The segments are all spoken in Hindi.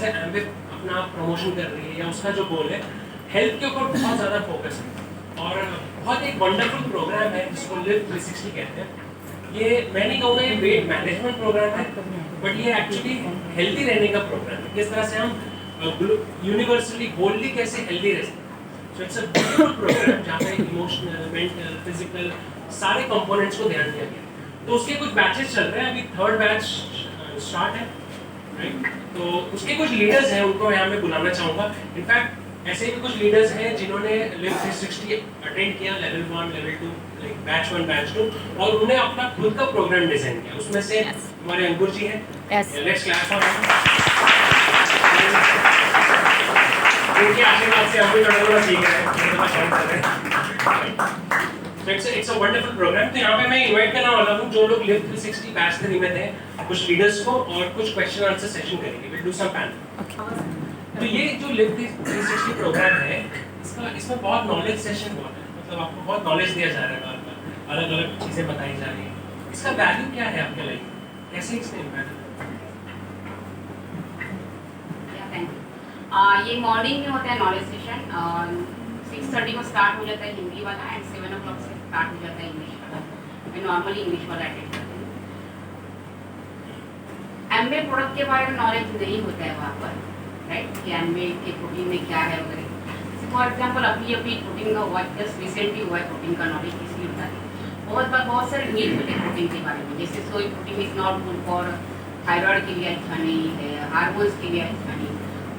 से एम्बिट अपना प्रमोशन कर रही है या उसका जो गोल है हेल्थ के ऊपर बहुत ज़्यादा फोकस है और बहुत एक वंडरफुल प्रोग्राम है जिसको लिव 360 कहते हैं। ये मैं नहीं कहूँगा ये वेट मैनेजमेंट प्रोग्राम है, बट ये एक्चुअली हेल्दी रहने का प्रोग्राम है। किस तरह से हम यूनिवर्सली बोल्डली कैसे हेल्दी रह सकते। So it's a beautiful program जहाँ पे इमोशनल, मेंटल, फिजिकल सारे कंपोनेंट्स को ध्यान दिया गया। तो उसके कुछ बैचेस चल रहे हैं, अभी 3rd बैच स्टार्ट है, राइट। तो उसके कुछ लीडर्स हैं, उनको यहाँ मैं बुलाना चाहूँगा। इनफैक्ट ऐसे भी कुछ लीडर्स हैं जिन्होंने लिव 360 अटेंड किया, level 1, level 2, like batch 1, batch 2, और उन्हें अपना खुद का प्रोग्राम डिजाइन किया। उसमें से हमारे अंकुर जी हैं, लेट्स क्लैप फॉर हिम। उनके आशीर्वाद से हम भी थोड़ा सीख रहे हैं। It's a wonderful program. तो यहाँ पे मैं इनवाइट करने वाला हूँ जो लोग लिव 360 बैच से निमित्त हैं, कुछ लीडर्स को, और कुछ क्वेश्चन आंसर सेशन करेंगे। Will do some panel. तो ये जो लिव 360 प्रोग्राम है, इसमें बहुत नॉलेज सेशन बहुत है, मतलब आपको बहुत नॉलेज दिया जा रहा है, बार-बार अलग-अलग चीजें बताई जा रही हैं। इसका वैल्यू क्या है आपके लाइफ में, कैसे इसने इम्पैक्ट? ये मॉर्निंग में होता है नॉलेज सेशन, 6:30 को स्टार्ट हो जाता है हिंदी वाला एंड 7 o'clock से स्टार्ट हो जाता है इंग्लिश वाला। मैं नॉर्मली इंग्लिश वाला अटेंड करती हूँ। एमबे प्रोडक्ट के बारे में नॉलेज नहीं होता है वहाँ पर, राइट, कि एमबे के प्रोटीन में क्या है वगैरह। फॉर एग्जाम्पल अभी प्रोटीन का हुआ, जस्ट रिसेंटली हुआ है प्रोटीन का नॉलेज, इसलिए होता है। बहुत सारे मीट होते हैं प्रोटीन के बारे में, जैसे सोई protein is not good for thyroid के लिए अच्छा नहीं है, हार्मोन्स के लिए अच्छा नहीं।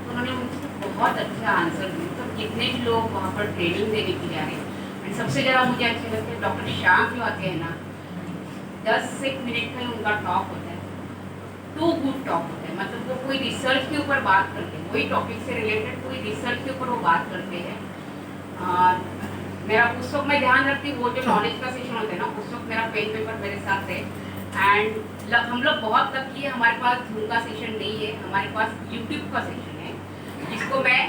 उन्होंने मुझसे बहुत अच्छा आंसर दिया। तो कितने भी लोग वहाँ पर ट्रेनिंग देने के लिए आ रहे हैं। एंड सबसे ज़्यादा मुझे अच्छे लगते हैं डॉक्टर श्याम जो आते हैं ना, 10 से 1 मिनट में उनका टॉक होता है, टू गुड टॉक होता है। मतलब वो कोई रिसर्च के ऊपर बात करते हैं, वही टॉपिक से रिलेटेड कोई रिसर्च के ऊपर वो बात करते हैं। मेरा उस वक्त मैं ध्यान रखती हूँ, वो जो नॉलेज का सेशन होता है ना, उस वक्त मेरा पेन पेपर मेरे साथ है। एंड हम लोग बहुत लकी है, हमारे पास जूम का सेशन नहीं है, हमारे पास यूट्यूब का सेशन है, जिसको मैं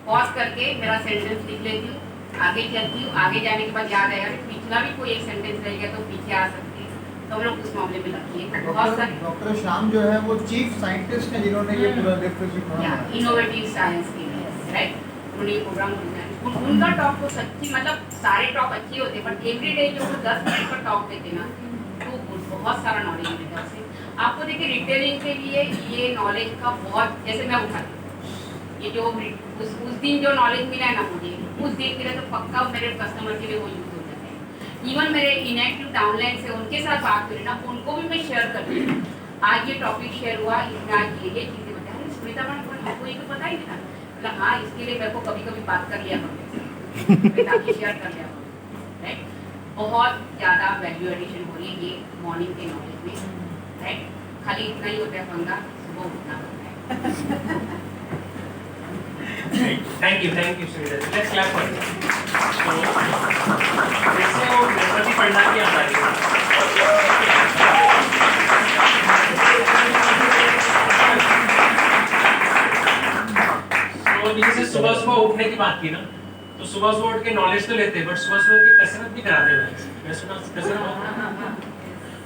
पॉज करके मेरा सेंटेंस लिख लेती हूँ, आगे चलती हूँ, आगे जाने के बाद याद आएगा कि पिछला भी कोई एक सेंटेंस रह गया तो पीछे आ सकती है। तो हम लोग उस मामले में लकी है। बहुत सारे डॉक्टर श्याम जो है वो चीफ साइंटिस्ट हैं जिन्होंने ये पूरा इनोवेटिव साइंस के लिए, राइट, उन्होंने ये प्रोग्राम बनाया। उनका टॉक तो सच्ची, मतलब सारे टॉक अच्छे होते, बट एवरी डे जो 10 मिनट का टॉक देते ना, तो बहुत सारा नॉलेज मिलता है उससे आपको। देखिए रिटेलिंग के लिए ये नॉलेज का बहुत, जैसे मैं उठाती हूँ ये जो उस दिन जो नॉलेज मिला है ना मुझे, उस दिन के लिए तो पक्का मेरे कस्टमर के लिए वो यूज हो जाता है। इवन मेरे इनएक्टिव डाउनलाइन से उनके साथ बात करें ना, उनको भी मैं शेयर करती हूँ, आज ये टॉपिक शेयर हुआ, इसमें आज ये चीज़ें बताया। स्मिता मैडम आपको ये तो पता ही था, मतलब हाँ, इसके लिए मेरे को कभी कभी बात कर लिया ताकि शेयर कर लिया, राइट। बहुत ज़्यादा वैल्यू एडिशन हो रही है ये मॉर्निंग के नॉलेज में, राइट। खाली इतना ही होता है पंगा, सुबह उठना होता है। Thank you Sunita ji. Let's clap for him. जैसे वो गणपति पंडाल की आ रही है, तो जैसे सुबह उठने की बात की ना, तो सुबह उठ के नॉलेज तो लेते हैं, बट सुबह उठ के कसरत भी कराते हैं। मैं सुना कसरत,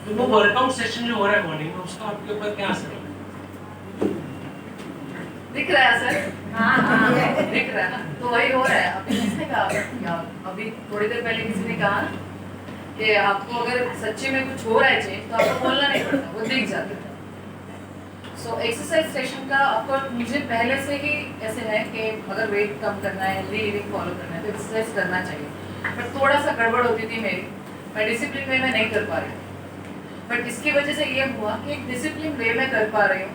तो वो वर्कआउट सेशन जो हो रहा है मॉर्निंग में, उसका आपके ऊपर क्या असर है? दिख रहा है सर? हाँ दिख रहा है ना, तो वही हो रहा है। अभी किसने कहा, अभी थोड़ी देर पहले किसी ने कहा कि आपको अगर सच्चे में कुछ हो रहा है चेंज, तो आपको बोलना नहीं पड़ता, वो दिख जाता है। सो एक्सरसाइज सेशन का आपको, मुझे पहले से ही ऐसे है कि अगर वेट कम करना है, हेल्दी लिविंग फॉलो करना है, तो एक्सरसाइज करना चाहिए। बट थोड़ा सा गड़बड़ होती थी मेरी, मैं डिसिप्लिन वे में नहीं कर पा रही हूँ। बट इसकी वजह से ये हुआ कि एक डिसिप्लिन वे में कर पा रही हूँ।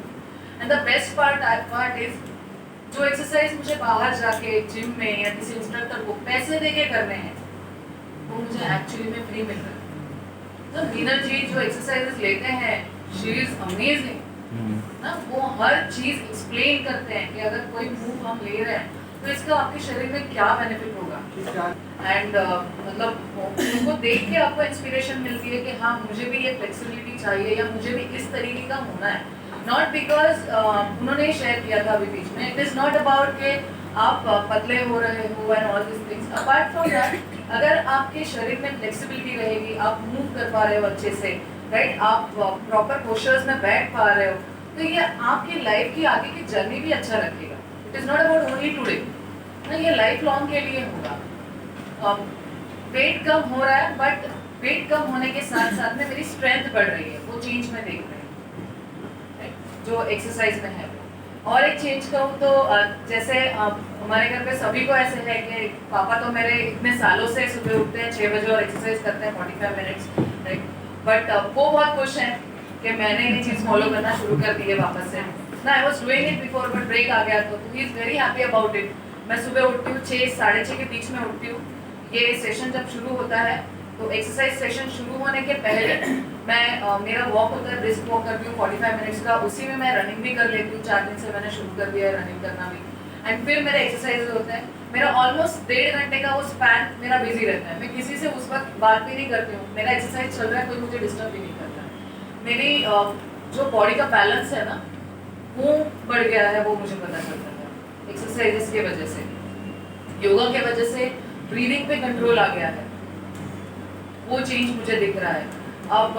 And the best part is, जो एक्सरसाइज मुझे बाहर जाके जिम में या किसी इंस्ट्रक्टर को पैसे देके करने हैं, वो मुझे एक्चुअली में फ्री मिल रहा है। तो नीरज जी जो एक्सरसाइजेस लेते हैं, शी इज अमेजिंग ना, वो हर चीज एक्सप्लेन करते हैं कि अगर कोई मूव हम ले रहे हैं तो इसका आपके शरीर में क्या बेनिफिट होगा। एंड मतलब उनको देख के आपको इंस्पिरेशन मिलती है कि हाँ, मुझे भी ये फ्लेक्सिबिलिटी चाहिए या मुझे भी इस तरीके का होना है। नॉट बिकॉज उन्होंने शेयर किया था अभी बीच में, इट इज नॉट अबाउट के आप पतले हो रहे हो and all this things. Apart from that, अगर आपके शरीर में फ्लेक्सिबिलिटी रहेगी, आप मूव कर पा रहे हो अच्छे से, राइट, आप प्रॉपर पोस्चर्स में बैठ पा रहे हो, तो ये आपकी लाइफ की आगे की जर्नी भी अच्छा रखेगा. It is not about only today ना, ये लाइफ लॉन्ग के लिए होगा. वेट कम हो रहा है बट वेट कम होने के साथ साथ में मेरी स्ट्रेंथ बढ़ रही है, वो चेंज मैं देख रही हूँ जो एक्सरसाइज में है. और एक चेंज कहूँ तो जैसे हमारे घर पे सभी को ऐसे है कि पापा तो मेरे इतने सालों से सुबह उठते हैं 6 बजे और एक्सरसाइज करते हैं 45 मिनट्स राइट, बट वो बहुत खुश हैं कि मैंने ये चीज़ फॉलो करना शुरू कर दी है वापस से ना. I was doing it before but break आ गया तो he is very happy about it. मैं सुबह उठती हूँ 6 साढ़े 6 के बीच में उठती हूँ. ये सेशन जब शुरू होता है तो एक्सरसाइज सेशन शुरू होने के पहले मैं मेरा वॉक होता है, ब्रिस्क वॉक करती हूँ 45 मिनट्स का. उसी में मैं रनिंग भी कर लेती हूँ. 4 दिन से मैंने शुरू कर दिया है रनिंग करना भी. एंड फिर मेरे एक्सरसाइज होते हैं. मेरा ऑलमोस्ट 1.5 घंटे का वो स्पैन मेरा बिजी रहता है. मैं किसी से उस वक्त बात भी नहीं करती हूँ. मेरा एक्सरसाइज चल रहा है, कोई मुझे डिस्टर्ब भी नहीं करता. मेरी जो बॉडी का बैलेंस है ना वो बढ़ गया है, वो मुझे पता चलता है एक्सरसाइजेस की वजह से, योगा के वजह से. ब्रीदिंग पे कंट्रोल आ गया है, वो चेंज मुझे दिख रहा है. अब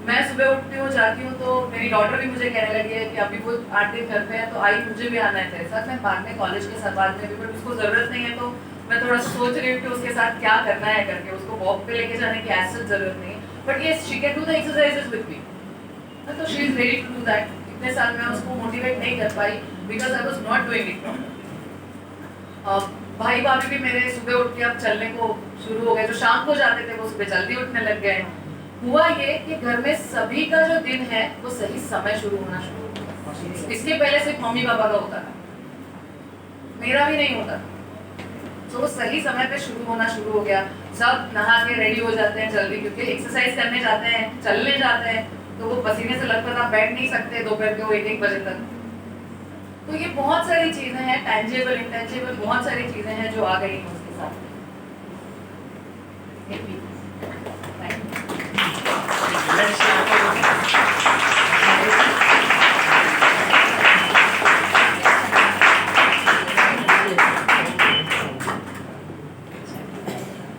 मैं सुबह उठती हूँ जाती हूँ तो मेरी डॉटर भी मुझे कहने लगी है कि अभी वो 8 दिन घर पे है तो आई मुझे भी आना है तेरे साथ. मैं बाद में कॉलेज के साथ बाद में भी, बट उसको ज़रूरत नहीं है तो मैं थोड़ा सोच रही हूँ कि उसके साथ क्या करना है करके. उसको वॉक पे लेके जाने की ऐसा ज़रूरत नहीं है, बट ये she can do the exercises with me. तो she is ready to do that. इतने साल मैं उसको मोटिवेट नहीं कर पाई because I was not doing it proper. भाई भाभी भी मेरे सुबह उठ के अब चलने को शुरू हो गए. जो शाम को जाते थे वो सुबह जल्दी उठने लग गए. हुआ ये कि घर में सभी का जो दिन है वो सही समय शुरू होना शुरू हो गया. इसके पहले सिर्फ मम्मी पापा का होता था, मेरा भी नहीं होता. तो वो सही समय पे शुरू होना शुरू हो गया. सब नहा के रेडी हो जाते हैं जल्दी क्योंकि एक्सरसाइज करने जाते हैं, चलने जाते हैं तो वो पसीने से लथपथ आप बैठ नहीं सकते दोपहर के वो 1-1 बजे तक. तो ये बहुत सारी चीजें हैं, टैंजिबल इंटैंजिबल बहुत सारी चीजें हैं जो आ गई हैं उसके साथ.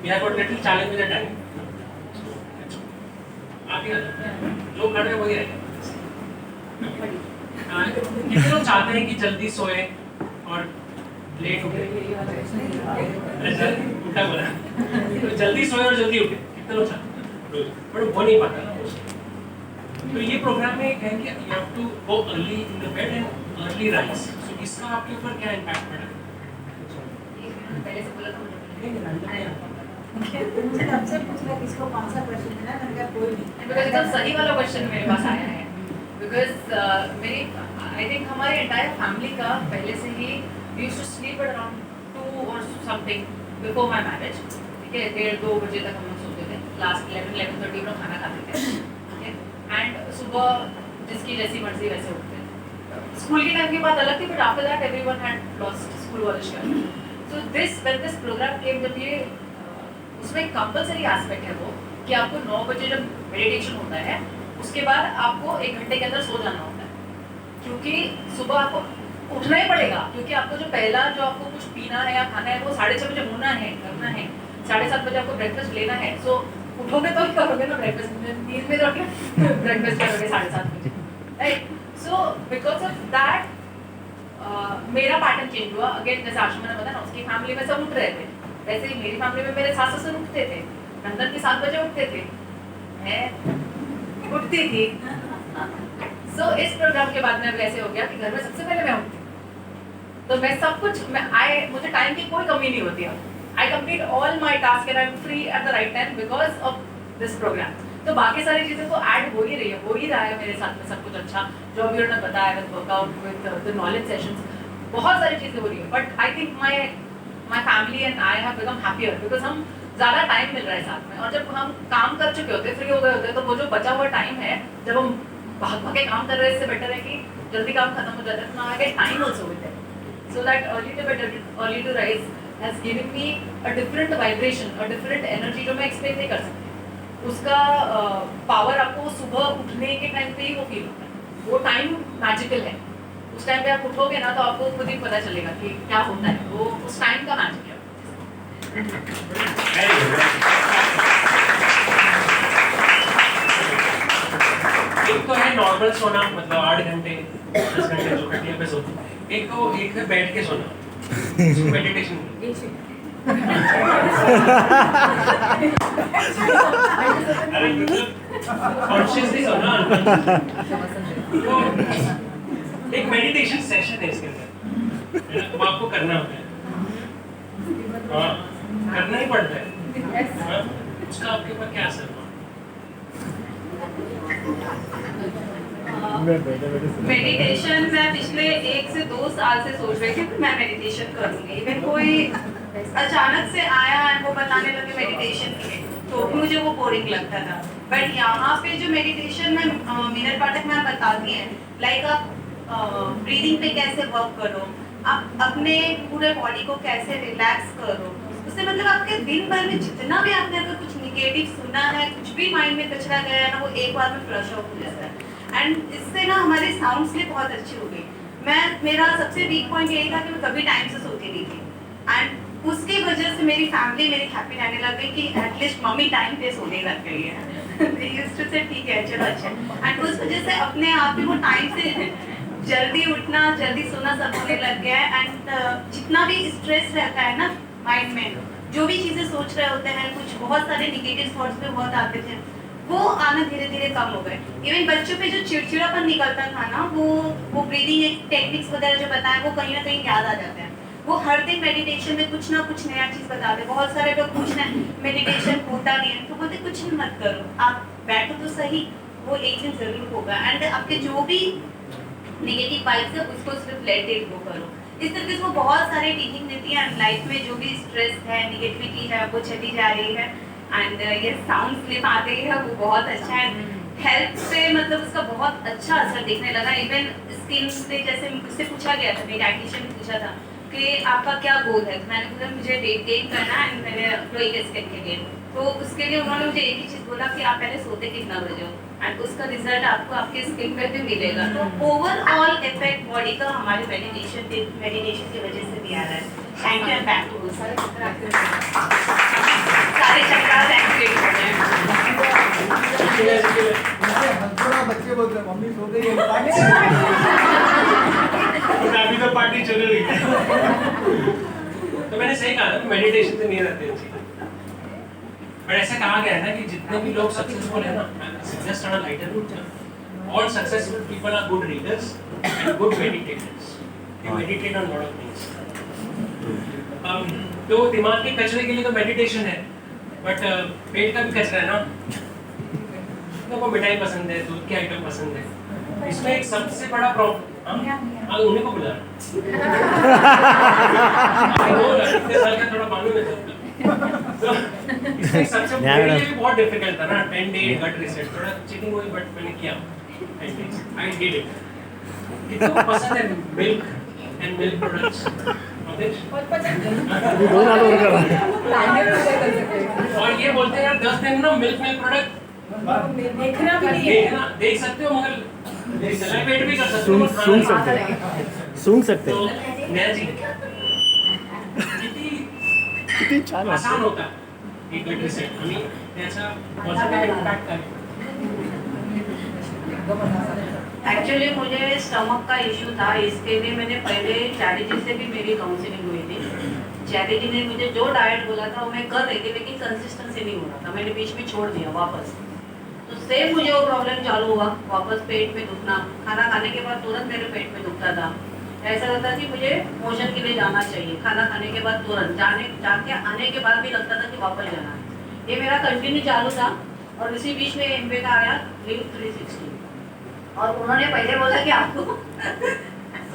We have got little challenge with the time. आप ही लोग खड़े वही रहे. कितने लोग चाहते हैं कि जल्दी सोए और लेट उठे? उल्टा बोला. तो जल्दी सोए और जल्दी उठे कितने लोग चाहते हैं? बट वो नहीं पाता ना. तो ये प्रोग्राम में एक है कि you have to go early in the bed and early rise. So इसका आपके ऊपर क्या इम्पैक्ट पड़ा? पहले से बोला था मुझे आपसे पूछना किसको कौन सा क्वेश्चन है ना, मैंने कहा कोई नहीं. बिकॉज एकदम सही वाला क्वेश्चन मेरे पास आया है. बिकॉज मेरी आई थिंक हमारे एंटायर फैमिली का पहले से ही we used to sleep at around 2 और समथिंग बिफोर माय मैरिज. ठीक है, 1:30-2 बजे तक हम लोग सोते थे. लास्ट 11-11:30 में खाना खाते थे. ठीक है, एंड सुबह जिसकी जैसी मर्जी वैसे उठते थे. स्कूल की टाइम की बात अलग थी, but after that everyone had lost school वाले share. So when this program came, जब ये उसमें कंपलसरी एस्पेक्ट है वो कि आपको 9 बजे जब मेडिटेशन होता है उसके बाद आपको 1 घंटे के अंदर सो जाना होता है. क्योंकि सुबह आपको उठना ही पड़ेगा, क्योंकि आपको जो पहला जो आपको कुछ पीना है या खाना है वो 6:30 बजे होना है, करना है. 7:30 बजे आपको ब्रेकफास्ट लेना है. सो उठोगे तो ही करोगे ना ब्रेकफास्ट. नींद में तो ब्रेकफास्ट करोगे 7:30 बजे, right. So because of that मेरा पैटर्न चेंज हुआ. अगेन जैसे आशु मैंने बताया ना, उसकी फैमिली में सब उठ रहे थे, वैसे ही मेरी फैमिली में मेरे सास ससुर उठते थे. नंदन भी 7 बजे उठते थे, मैं उठती थी. सो इस प्रोग्राम के बाद में वैसे हो गया कि घर में सबसे पहले मैं उठती हूँ. तो मैं सब कुछ मुझे टाइम की कोई कमी नहीं होती. अब I complete all my task and I am free at the right time because of this program. तो बाकी सारी चीज़ें तो ऐड हो ही रही है, हो ही रहा है मेरे साथ में सब कुछ अच्छा जो अभी उन्होंने बताया with workout with the knowledge sessions. बहुत सारी चीज़ें हो रही है. But I think my family and I have become happier because हम ज़्यादा टाइम मिल रहा है साथ में. और जब हम काम कर चुके होते, फ्री हो गए होते, तो वो जो बचा हुआ टाइम है जब हम भाग भाग के काम कर रहे हैं, इससे बेटर है कि जल्दी काम खत्म हो जाता है. तो I get time also with it. So that early to rise has given me a different vibration, a different energy जो मैं एक्सप्लेन नहीं कर सकती. उसका पावर आपको सुबह उठने के टाइम पे ही वो फील होता है. वो टाइम मैजिकल है. उस टाइम पे आप उठोगे ना तो आपको खुद ही पता चलेगा कि क्या होता है. वो उस टाइम का मैजिक है. एक तो है नॉर्मल सोना, मतलब 8 घंटे 10 घंटे जो खटिया पे सोते हैं। एक है बैठ के सोना, मेडिटेशन। अरे मतलब कॉन्शियसली सोना। तो एक मेडिटेशन सेशन है इसके अंदर, वो आपको करना होता है। हाँ, करना ही पड़ता है। हाँ, उसका आपके ऊपर क्या असर हुआ? मेडिटेशन मैं पिछले 1 से 2 साल से सोच रही थी कि मैं मेडिटेशन करूंगी। इवन कोई अचानक से आया और वो बताने लगे मेडिटेशन के, तो भी मुझे वो बोरिंग लगता था। बट यहाँ पे जो मेडिटेशन में मीनल पाठक मैम बताती हैं, लाइक आप ब्रीदिंग पे कैसे वर्क करो, आप अपने पूरे बॉडी को कैसे रिलैक्स करो, उससे मतलब आपके दिन भर में जितना भी आपने अगर कुछ निगेटिव सुना है, कुछ भी माइंड में कचरा गया है ना, वो एक बार में फ्लश आउट हो जाता है। एंड इससे ना हमारी साउंड स्लीप बहुत अच्छी हो गई। मेरा सबसे वीक पॉइंट यही था कि मैं कभी टाइम से सोती नहीं थी, एंड उसकी वजह से मेरी फैमिली मेरी हैप्पी रहने लग गई कि एटलीस्ट मम्मी टाइम पे सोने लग गई है। से ठीक है, चलो अच्छा। एंड उस वजह से अपने आप ही वो टाइम से जल्दी उठना, जल्दी सोना सब होने लग गया है। एंड जितना भी स्ट्रेस रहता है ना माइंड में, जो भी चीज़ें सोच रहे होते हैं, कुछ बहुत सारे निगेटिव थॉट्स पे बहुत आते थे, वो आना धीरे धीरे कम हो गए। इवन बच्चों पे जो चिड़चिड़ापन निकलता था ना, वो ब्रीदिंग टेक्निक्स वगैरह जो बताएं, वो कहीं ना कहीं याद आ जाते हैं। वो हर दिन मेडिटेशन में कुछ ना कुछ नया चीज़ बताते हैं। बहुत सारे लोग पूछते हैं मेडिटेशन होता नहीं है, तो बोलते कुछ नहीं मत करो, आप बैठो तो सही, वो एक दिन जरूर होगा। एंड आपके जो भी नेगेटिव वाइब्स है उसको सिर्फ लेट इट गो करो। इस तरीके से वो बहुत सारे टीचिंग देती है। लाइफ में जो भी स्ट्रेस है, निगेटिविटी है, वो चली जा रही है। एंड ये साउंड स्लिप आ गई है, वो बहुत अच्छा है। हेल्थ पे मतलब उसका बहुत अच्छा असर दिखने लगा। इवन स्किन पे जैसे मुझसे पूछा गया था, मेरी डाइटिशियन ने पूछा था कि आपका क्या गोल है, तो मैंने बोला मुझे वेट गेन करना है, मेरे ग्लोइंग स्किन के लिए। तो उसके लिए उन्होंने मुझे एक ही चीज़ बोला कि आप पहले सोते कितना बजे हो, एंड उसका रिजल्ट आपको आपके स्किन पे भी मिलेगा। तो ओवरऑल इफेक्ट बॉडी का हमारे मेडिटेशन की वजह से भी आ रहा है। Thank you. बैक टू सारे चक्कर एक्टिवेट हो गए। बच्चे बोलते हैं मम्मी सो गई है, अभी तो पार्टी चल रही है। तो मैंने सही कहा ना, मेडिटेशन से नहीं रहते हैं। पर ऐसा कहा गया है ना कि जितने भी लोग सक्सेसफुल है ना, just on a lighter note, all successful people are good readers and good meditators. They meditate on lot of things. तो दिमाग के कचरे के लिए तो मेडिटेशन है, बट पेट का भी कचरा है ना। को मिठाई पसंद है, दूध के आइटम पसंद है, इसमें एक सबसे बड़ा प्रॉब्लम उन्हीं को बुला इतने साल का थोड़ा मालूम है तो इसमें सबसे मेरे लिए भी बहुत डिफिकल्ट था ना। 10 डे गट रिसेट, थोड़ा चीटिंग हुई बट मैंने किया। I did it. कितना पसंद है मिल्क एंड मिल्क प्रोडक्ट्स? और ये बोलते हैं यार 10 दिन ना मिल्क प्रोडक्ट देखना भी नहीं है। देख सकते हो, मगर सेलिब्रेट भी कर सकते हो, सूंघ सकते तो नया जी किती आसान होता है एक गट रिसेट आणि त्याचा पॉझिटिव्ह इम्पॅक्ट आहे। एक्चुअली मुझे स्टमक का इशू था, इसके लिए मैंने पहले चैरिटी से भी मेरी काउंसलिंग हुई थी। चैरिटी ने मुझे जो डाइट बोला था वो मैं कर रही थी, लेकिन कंसिस्टेंसी नहीं हो रहा था, मैंने बीच में छोड़ दिया वापस। तो सेम मुझे वो प्रॉब्लम चालू हुआ, वापस पेट में दुखना, खाना खाने के बाद तुरंत मेरे पेट में दुखता था। ऐसा लगता कि मुझे मोशन के लिए जाना चाहिए, खाना खाने के बाद तुरंत जाके आने के बाद भी लगता था कि वापस जाना है। ये मेरा कंटिन्यू चालू था। और इसी बीच में एमबे का आया लिव 360, और उन्होंने पहले बोला कि आपको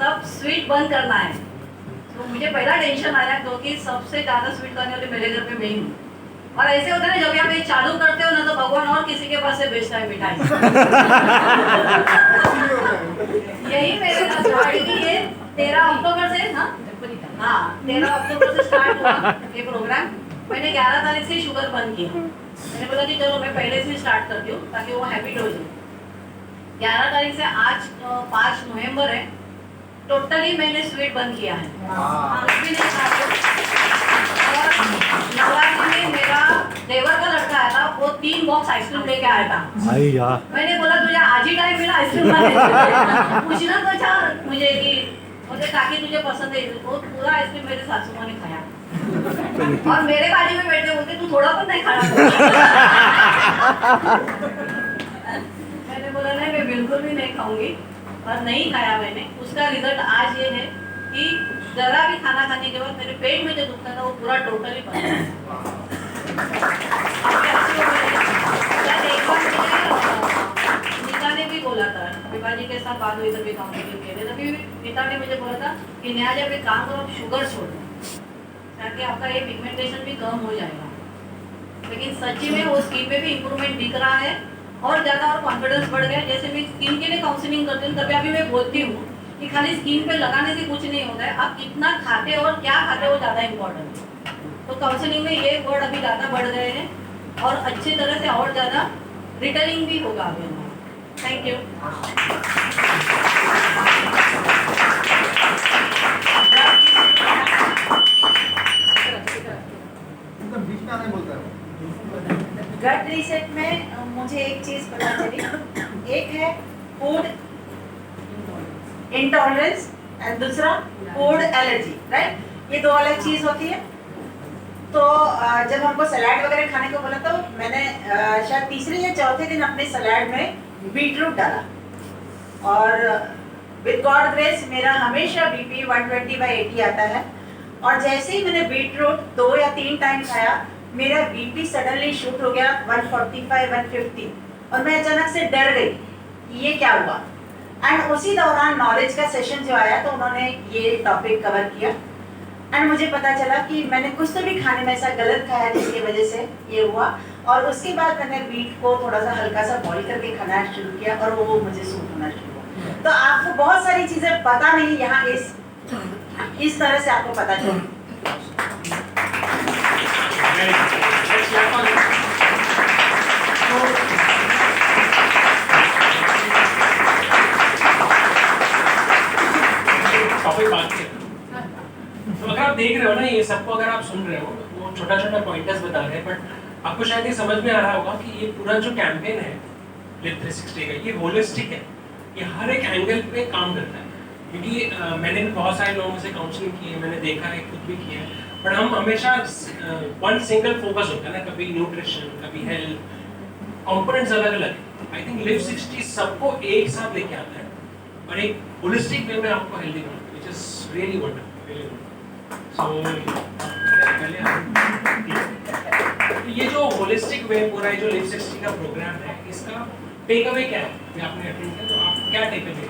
सब स्वीट बंद करना है। तो मुझे पहला टेंशन आया क्योंकि सबसे ज़्यादा स्वीट करने वाले मेरे घर में मैं ही हूँ। और ऐसे होता है ना, जब आप ये चालू करते हो ना, तो भगवान और किसी के पास से बेचता है मिठाई। यही मेरे साथ स्टार्ट की है 13 अक्टूबर से। हाँ 13 अक्टूबर से स्टार्ट हुआ ये प्रोग्राम। मैंने 11 तारीख से शुगर बंद किया। मैंने बोला कि चलो मैं पहले से स्टार्ट करती हूँ ताकि वो हैबिट हो जाए। 11 तारीख से आज 5 नवंबर है, टोटली मैंने स्वीट बंद किया है। कुछ भी नहीं खाती। और नवरात्रि में मेरा देवर का लड़का आया था, वो 3 बॉक्स आइसक्रीम लेके आया था। मैंने बोला तुझे आज आज ही टाइम मिला आइसक्रीम खाने पूछना तो था मुझे कि मुझे काकी तुझे पसंद है, वो पूरा आइसक्रीम मेरे सासू माँ ने खाया और मेरे बाजू में बैठे बोलते तू थोड़ा पण नहीं खाना। मैंने बोला नहीं मैं बिल्कुल भी नहीं खाऊंगी और नहीं खाया मैंने। उसका रिजल्ट आज ये है कि जरा भी खाना खाने के बाद मेरे पेट में जो दुखता था वो पूरा टोटली बंद हो गया। नीता ने भी बोला था, विभा जी के साथ बात हुई तभी काउंसलिंग के लिए, तभी नीता ने मुझे बोला था कि नया जब एक काम करो आप शुगर छोड़ दो ताकि आपका ये पिगमेंटेशन भी कम हो जाएगा। लेकिन सच्ची में वो स्किन पे भी इम्प्रूवमेंट दिख रहा है और ज़्यादा और कॉन्फिडेंस बढ़ गया। जैसे मैं स्किन के लिए काउंसलिंग करती हूँ तभी अभी मैं बोलती हूँ कि खाली स्किन पे लगाने से कुछ नहीं होता है, आप कितना खाते हो और क्या खाते हो ज़्यादा इम्पोर्टेंट है। तो काउंसलिंग में ये वर्ड अभी ज़्यादा बढ़ गए हैं और अच्छी तरह से और ज़्यादा रिटेलिंग भी होगा अभी हमारा। Thank you. एकदम बीच में आने बोलता है। गट रीसेट में मुझे एक चीज पता चली, एक है फूड इंटॉलरेंस और दूसरा फूड एलर्जी, राइट? ये दो अलग चीज होती है। तो जब हमको सलाद वगैरह खाने को बोला तो मैंने शायद तीसरे या चौथे दिन अपने सलाद में बीटरूट डाला और विद गॉड ग्रेस मेरा हमेशा बीपी 120/80 आता है। और जैसे ही मैंने बीटरूट 2 या 3 टाइम खाया मेरा बीपी सडनली शूट हो गया 145 150 और मैं अचानक से डर गई कि ये क्या हुआ। एंड उसी दौरान नॉलेज का सेशन जो आया तो उन्होंने ये टॉपिक कवर किया एंड मुझे पता चला कि मैंने कुछ तो भी खाने में ऐसा गलत खाया जिसकी वजह से ये हुआ। और उसके बाद मैंने बीट को थोड़ा सा हल्का सा बॉईल करके खाना शुरू किया और वो मुझे सूट होना शुरू हुआ। तो आपको बहुत सारी चीजें पता नहीं, यहाँ इस तरह से आपको पता चली। तो अगर आप देख रहे हो ना ये सबको, अगर आप सुन रहे हो वो छोटा छोटा पॉइंटर्स बता रहे हैं, बट आपको शायद ये समझ में आ रहा होगा कि ये पूरा जो कैंपेन है लिव 360 का ये होलिस्टिक है, ये हर एक एंगल पे काम करता है। क्योंकि मैंने भी बहुत सारे लोगों से काउंसलिंग की है, मैंने देखा है, खुद भी किया है, बट हम हमेशा वन सिंगल फोकस होता है ना, कभी न्यूट्रिशन, कभी हेल्थ, कंपोनेंट्स अलग अलग है। आई थिंक लिव 60 सबको एक साथ लेके आता है और एक होलिस्टिक वे में आपको हेल्दी बनाता है, which is really wonderful, really wonderful. तो ये जो होलिस्टिक वे पूरा जो लिव 60 का प्रोग्राम है, इसका टेक अवे क्या है? ये आपने अटेंड किया तो आप क्या टेक अवे है?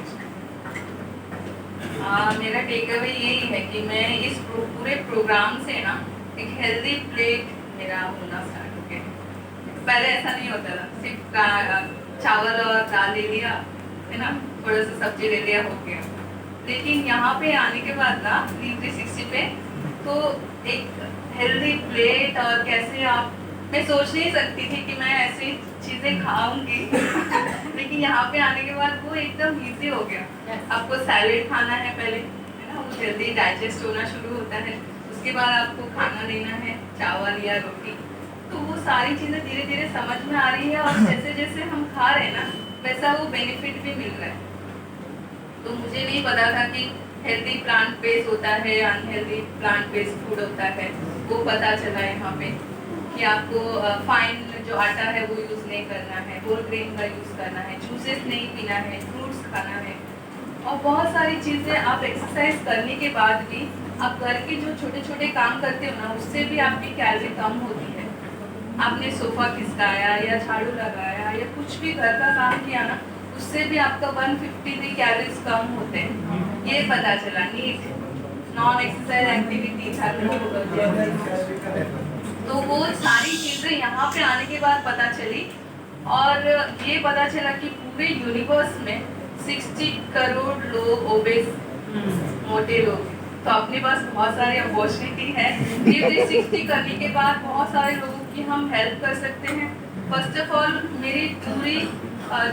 मेरा टेक अवे यही है कि मैं इस पूरे प्रोग्राम से ना एक हेल्दी प्लेट मेरा होना स्टार्ट हो गया। पहले ऐसा नहीं होता था, सिर्फ चावल और दाल ले लिया है ना, थोड़ा सा सब्जी ले लिया, हो गया। लेकिन यहाँ पे आने के बाद ना लिव 360 पे तो एक हेल्दी प्लेट और कैसे आप, मैं सोच नहीं सकती थी कि मैं ऐसी चीज़ें खाऊंगी लेकिन यहाँ पे आने के बाद वो एकदम इजी हो गया। आपको सैलेड खाना है पहले, है ना, वो जल्दी डाइजेस्ट होना शुरू होता है। उसके बाद आपको खाना लेना है चावल या रोटी, तो वो सारी चीज़ें धीरे धीरे समझ में आ रही है और जैसे जैसे हम खा रहे हैं ना वैसा वो बेनिफिट भी मिल रहा है। तो मुझे नहीं पता था कि हेल्दी प्लांट बेस्ड होता है, अनहेल्दी प्लांट बेस्ड फूड होता है, वो पता चला यहाँ पे कि आपको फाइन जो आटा है वो यूज़ नहीं करना है, होल ग्रेन का यूज़ करना है, जूसेस नहीं पीना है, फ्रूट्स खाना है और बहुत सारी चीज़ें। आप एक्सरसाइज करने के बाद भी आप घर के जो छोटे छोटे काम करते हो ना उससे भी आपकी कैलोरी कम होती है। आपने सोफा खिसकाया या झाड़ू लगाया या कुछ भी घर का काम किया ना उससे भी आपका 153 कैलोरीज कम होते हैं, ये पता चला। नीट नॉन एक्सरसाइज एक्टिविटीज तो वो सारी चीज़ें यहाँ पे आने के बाद पता चली और ये पता चला कि पूरे यूनिवर्स में 60 करोड़ लोग ओबेस, मोटे लोग, तो अपने पास बहुत सारी अपॉर्चुनिटी है लिव 360 करने के बाद बहुत सारे लोगों की हम हेल्प कर सकते हैं। फर्स्ट ऑफ ऑल मेरी पूरी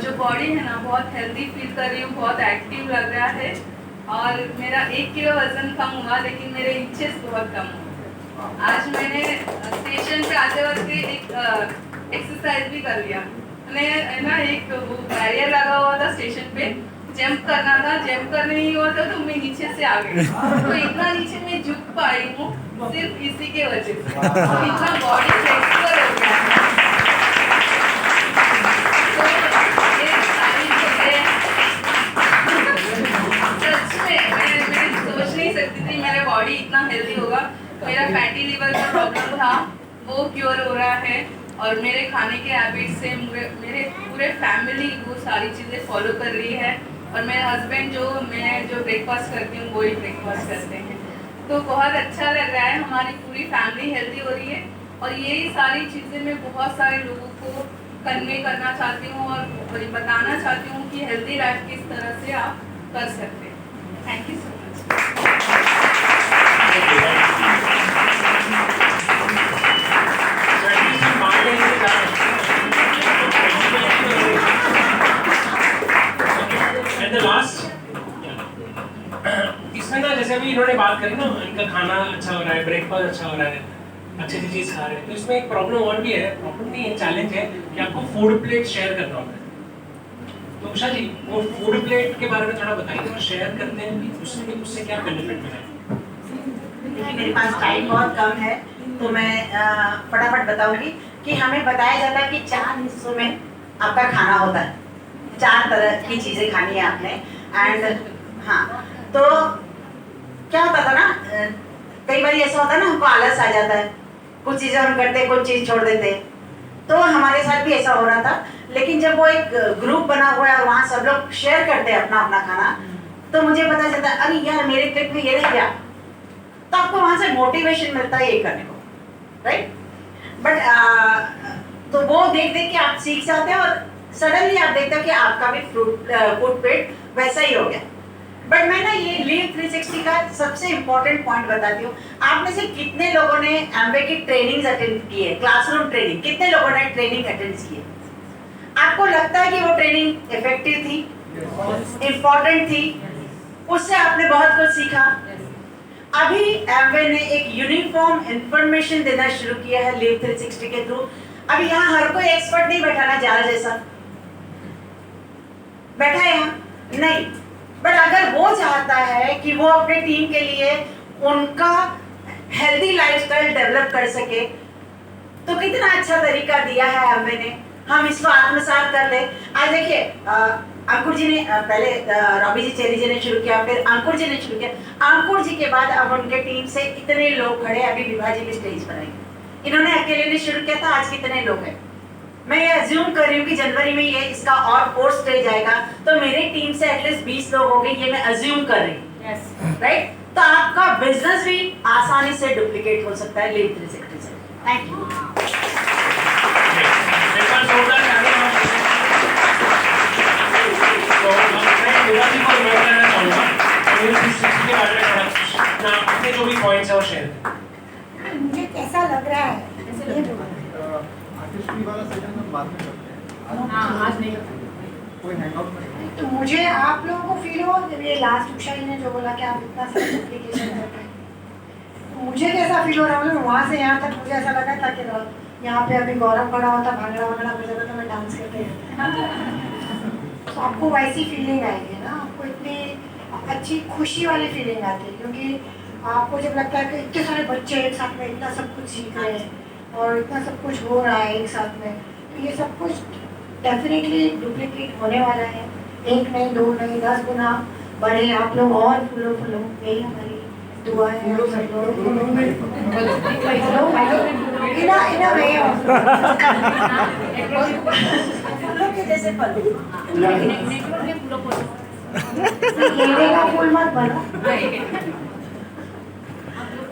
जो बॉडी है ना बहुत हेल्दी फील कर रही हूँ, बहुत एक्टिव लग रहा है और मेरा 1 किलो वजन कम हुआ लेकिन मेरे इंचेस बहुत कम हुए। आज मैंने स्टेशन पे आते वक्त एक एक्सरसाइज भी कर लिया, है अपने है ना एक वो बैरियर लगा हुआ था स्टेशन पे, जंप करना था, जंप करने नहीं हुआ था तो मैं नीचे से आ गई, तो इतना नीचे मैं झुक पाई हूँ सिर्फ इसी के वजह से, इतना बॉडी फ्लेक्सिबल हो गया। तो ये सारी चीजें सच में मैं सोच नहीं सकती थी मेरा बॉडी इतना हेल्दी होगा। मेरा फैटी लिवर का प्रॉब्लम था वो क्योर हो रहा है, और मेरे खाने के हैबिट से मेरे पूरे फैमिली वो सारी चीज़ें फॉलो कर रही है, और मेरे हस्बैंड मैं जो ब्रेकफास्ट करती हूँ वही ब्रेकफास्ट करते हैं। तो बहुत अच्छा लग रहा है, हमारी पूरी फैमिली हेल्दी हो रही है, और यही सारी चीज़ें मैं बहुत सारे लोगों को कन्वे करना चाहती हूँ और बताना चाहती हूँ कि हेल्दी लाइफ किस तरह से आप कर सकते हैं। Thank you so much. And the last, इसमें ना जैसे अभी इन्होंने बात करी ना, इनका खाना अच्छा हो रहा है, ब्रेकफास्ट अच्छा हो रहा है, अच्छी अच्छी चीज़ खा रहे हैं, तो इसमें एक प्रॉब्लम और भी है, प्रॉब्लम नहीं है, चैलेंज है कि आपको फूड प्लेट शेयर करना होता है। तो उषा जी, वो फूड प्लेट के बारे में थोड़ा बताइए, और शेयर करते हैं उससे क्या बेनिफिट मिला है? देखिए मेरे पास टाइम बहुत कम है, तो मैं फटाफट बताऊंगी कि हमें बताया जाता है कि 4 हिस्सों में आपका खाना होता है, 4 तरह की चीज़ें खानी है आपने। एंड हाँ, तो क्या होता था ना, कई बार ऐसा होता है ना, हमको आलस आ जाता है, कुछ चीज़ें हम करते, कुछ चीज़ छोड़ देते, तो हमारे साथ भी ऐसा हो रहा था। लेकिन जब वो एक ग्रुप बना हुआ है, वहाँ सब लोग शेयर करते हैं अपना अपना खाना, तो मुझे पता चलता है अरे यार मेरे प्लेट में ये रह गया, तो आपको वहाँ से मोटिवेशन मिलता है ये करने को, राइट। बट तो वो देख देख के आप सीख जाते हैं, और सडनली आप देखते हो कि आपका भी फूड प्लेट वैसा ही हो गया। बट मैं ना ये लीव 360 का सबसे इम्पोर्टेंट पॉइंट बताती हूँ। आप में से कितने लोगों ने एमवे की ट्रेनिंग्स अटेंड की है, क्लासरूम ट्रेनिंग, कितने लोगों ने ट्रेनिंग अटेंड की है? आपको लगता है कि वो ट्रेनिंग इफेक्टिव थी, इम्पोर्टेंट थी, उससे आपने बहुत कुछ सीखा? अभी एमवे ने एक यूनिफॉर्म इंफॉर्मेशन देना शुरू किया है लीव 360 के थ्रू। अभी यहाँ हर कोई एक्सपर्ट नहीं बैठाना चाह रहा, जैसा बैठा है यहाँ नहीं, बट अगर वो चाहता है कि वो अपने टीम के लिए उनका हेल्दी लाइफस्टाइल डेवलप कर सके, तो कितना अच्छा तरीका दिया है एमवे ने, हम इसको आत्मसात कर ले। आज देखिए अंकुर जी ने पहले रवि जी चेरी जी ने शुरू किया, फिर अंकुर जी ने शुरू किया, अंकुर जी के बाद अब उनके टीम से इतने लोग खड़े, अभी विभा जी भी स्टेज पर आएंगे, इन्होंने अकेले ने शुरू किया था, आज कितने लोग हैं? मैं ये अज्यूम कर रही हूँ कि जनवरी में ये इसका और 4 स्टेज आएगा, तो मेरी टीम से एटलीस्ट 20 लोग होंगे, ये मैं अज्यूम कर रही हूँ, राइट। तो आपका बिजनेस भी आसानी से डुप्लीकेट हो सकता है लीव 360 से। Thank you. अपने जो भी पॉइंट्स है वो शेयर करें। मुझे कैसा लग रहा है ये बोलो। आर्टिस्ट्री वाला सेशन हम बाद में करते हैं, हाँ, आज नहीं कोई हैंगआउट में। तो मुझे आप लोगों को फील हो, जब ये लास्ट उषा जी ने जो बोला कि आप इतना सारा एप्लीकेशन कर रहे हैं, तो मुझे कैसा फील हो रहा है, वहाँ से यहाँ तक मुझे ऐसा लगा था कि यहाँ पे अभी गौरव खड़ा होता, भांगड़ा वांगड़ा बजा था, मैं डांस करते तो आपको वैसी फीलिंग आएगी ना, आपको इतनी अच्छी खुशी वाली फीलिंग आती है, क्योंकि आपको जब लगता है कि इतने सारे बच्चे एक साथ में इतना सब कुछ सीख रहे हैं और इतना सब कुछ हो रहा है एक साथ में, तो ये सब कुछ डेफिनेटली डुप्लीकेट होने वाला है, 1 नहीं 2 नहीं 10 गुना बढ़े, आप लोग और फूलो फूलो, यही हमारी दुआ है। जैसे फल का फूल मत बनो।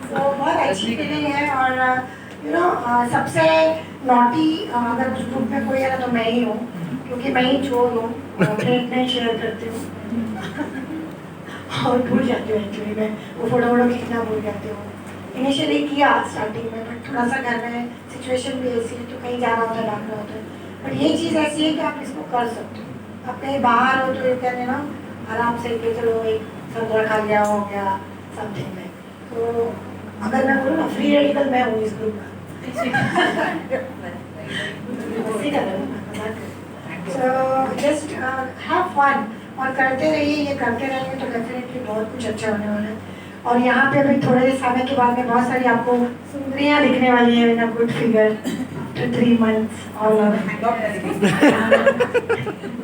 तो बहुत अच्छी फीलिंग है, और यू नो सबसे नॉटी अगर उस ग्रुप में कोई है ना तो मैं ही हूँ, क्योंकि मैं ही चोर हूँ, प्लेट में शेयर करती हूँ और भूल जाती हूँ, एक्चुअली मैं वो फोटो खींचना भूल जाती हूँ। इनिशियली किया स्टार्टिंग में, बट थोड़ा सा घर में सिचुएशन भी ऐसी है, तो कहीं जाना होता है, डालना होता है, बट ये चीज़ ऐसी है कि आप इसको कर सकते हो। आप कहीं बाहर हो तो ये कहते हैं ना आराम से कि चलो एक संतरा खा लिया हो गया समथिंग में, तो अगर मैं बोलूँ ना फ्री रेडिकल मैं हूँ इस ग्रुप का। सो जस्ट हैव फन और करते रहिए, ये करते रहेंगे तो डेफिनेटली बहुत कुछ अच्छा होने वाला है। और यहाँ पे अभी थोड़े समय के बाद में बहुत सारी आपको सुंदरियाँ दिखने वाली हैं in a good figure after 3 months और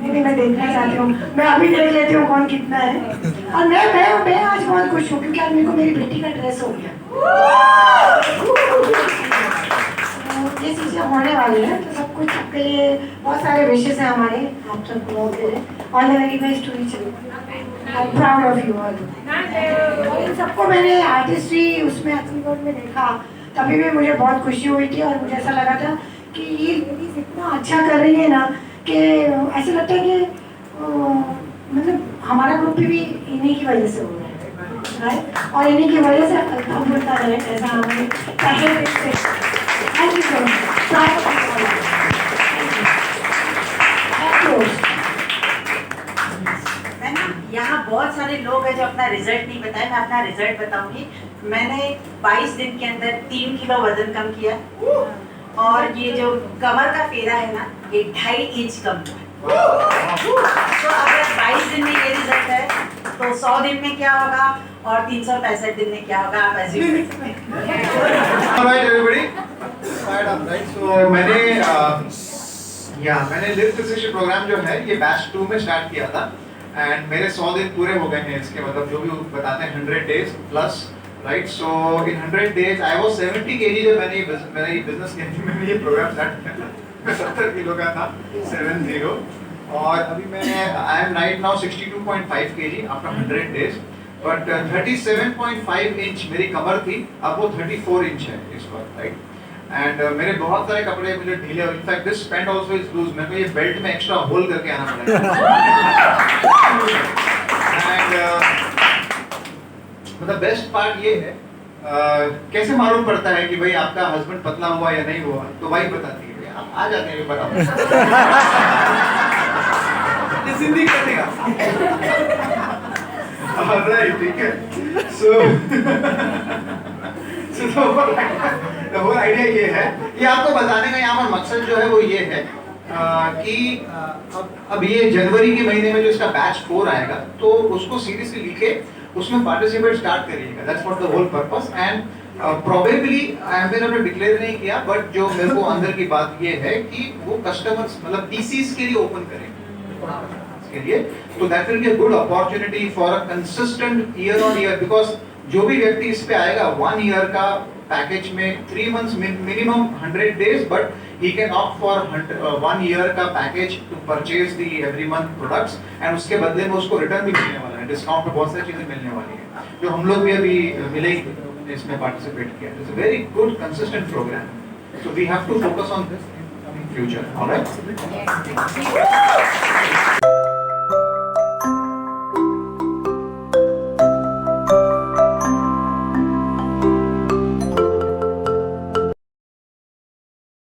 नहीं मैं देखना चाहती हूँ, मैं अभी देख लेती हूँ कौन कितना है। और मैं आज बहुत खुश हूँ क्योंकि आज मेरे को मेरी बेटी का ड्रेस हो गया। तो ये चीज़ें होने वाली है, तो सब कुछ सबके लिए बहुत सारे विशेष हैं हमारे, आप सब लोगों के लिए। All the very best to each I am proud of you all. और इन सबको मैंने आर्टिस्ट्री उसमें अचीवमेंट में देखा, तभी भी मुझे बहुत खुशी हुई थी और मुझे ऐसा लगा था कि ये लेडीज इतना अच्छा कर रही है ना कि ऐसा लगता है कि मतलब हमारा ग्रुप भी इन्हीं की वजह से हो रहा है, राइट? और इन्हीं की वजह से हम बोलता रहे ऐसा हमारे। Thank you so much. यहाँ बहुत सारे लोग हैं जो अपना रिजल्ट नहीं बताए, मैं अपना रिजल्ट बताऊंगी। मैंने 22 दिन के अंदर 3 किलो वजन कम किया और ये जो कमर का फेरा है ना, ये 2.5 इंच कम हुआ। तो अगर 22 दिन में ये रिजल्ट है तो 100 दिन में क्या होगा और 365 दिन में क्या होगा, आप ऐसे Alright everybody, start up, right? So मैंने लिफ्ट प्रिसिशन प्रोग्राम जो है ये बैच 2 में स्टार्ट किया था एंड मेरे 100 दिन पूरे हो गए हैं इसके, मतलब जो भी बताते हैं 100 days plus, right? So in 100 days I was 70 kg जब मैंने ये बिजनेस किया, मैंने ये प्रोग्राम स्टार्ट किया था, मैं 70 किलो का था, 70, और अभी मैं I am right now 62.5 kg after 100 days, but 37.5 inch मेरी कमर थी, अब वो 34 इंच है इस वक्त, राइट? एंड मेरे बहुत सारे कपड़े मुझे ढीले, in fact this pant also is loose, मेरे को ये बेल्ट में एक्स्ट्रा होल करके आना पड़ेगा। एंड मतलब बेस्ट पार्ट ये है, कैसे मालूम पड़ता है कि भाई आपका हस्बैंड पतला हुआ या नहीं हुआ, तो वाइफ बताती है, आप आ जाते हैं बताओ। ये जिंदगी कटेगा। राइट, ठीक है। सो the whole idea ये है, ये आपको बताने का यहाँ पर मकसद जो है वो ये है कि अब ये जनवरी के महीने में जो इसका बैच 4 आएगा तो उसको सीरियसली लिखे, उसमें पार्टिसिपेट स्टार्ट करिएगा, that's what the whole purpose. And probably मैंने डिक्लेयर नहीं किया, बट जो मेरे को अंदर की बात ये है कि वो कस्टमर्स मतलब पीसीस के लिए ओपन करेंगे के लिए, तो that will be a good opportunity for a consistent year on year, because जो भी व्यक्ति इस पे आएगा 1 ईयर का पैकेज में 3 months minimum 100 days, but he can opt for 1 year का package to purchase the every month products, and उसके बदले में उसको रिटर्न भी मिलने वाला है, डिस्काउंट पे बहुत सारी चीजें मिलने वाली है जो हम लोग भी अभी मिलेंगे, इसमें पार्टिसिपेट किया। It's a very good consistent program, so we have to focus on this in future, alright?